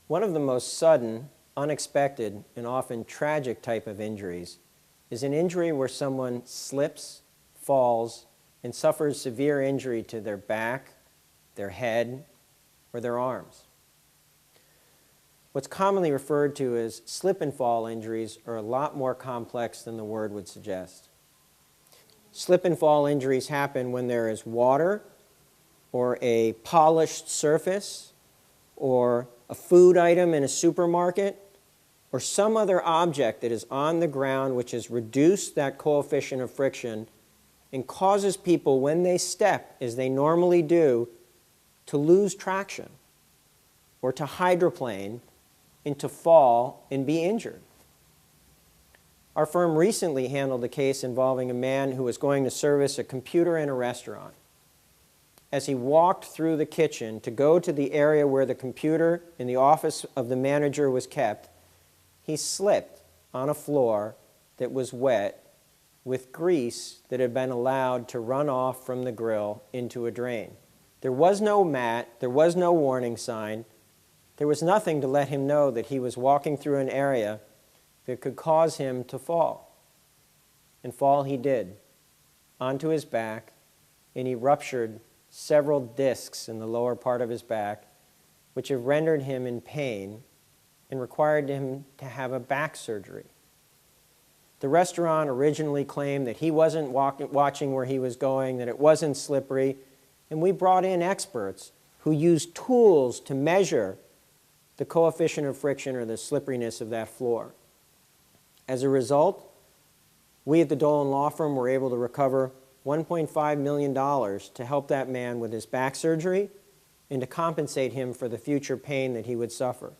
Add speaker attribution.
Speaker 1: One of the most sudden, unexpected, and often tragic type of injuries is an injury where someone slips, falls, and suffers severe injury to their back, their head, or their arms. What's commonly referred to as slip and fall injuries are a lot more complex than the word would suggest. Slip and fall injuries happen when there is water or a polished surface or a food item in a supermarket or some other object that is on the ground which has reduced that coefficient of friction and causes people, when they step, as they normally do, to lose traction or to hydroplane and to fall and be injured. Our firm recently handled a case involving a man who was going to service a computer in a restaurant. As he walked through the kitchen to go to the area where the computer in the office of the manager was kept, he slipped on a floor that was wet with grease that had been allowed to run off from the grill into a drain. There was no mat, there was no warning sign, there was nothing to let him know that he was walking through an area that could cause him to fall. And fall he did, onto his back, and he ruptured several discs in the lower part of his back, which have rendered him in pain and required him to have a back surgery. The restaurant originally claimed that he wasn't watching where he was going, that it wasn't slippery, and we brought in experts who used tools to measure the coefficient of friction or the slipperiness of that floor. As a result, we at the Dolan Law Firm were able to recover $1.5 million to help that man with his back surgery and to compensate him for the future pain that he would suffer.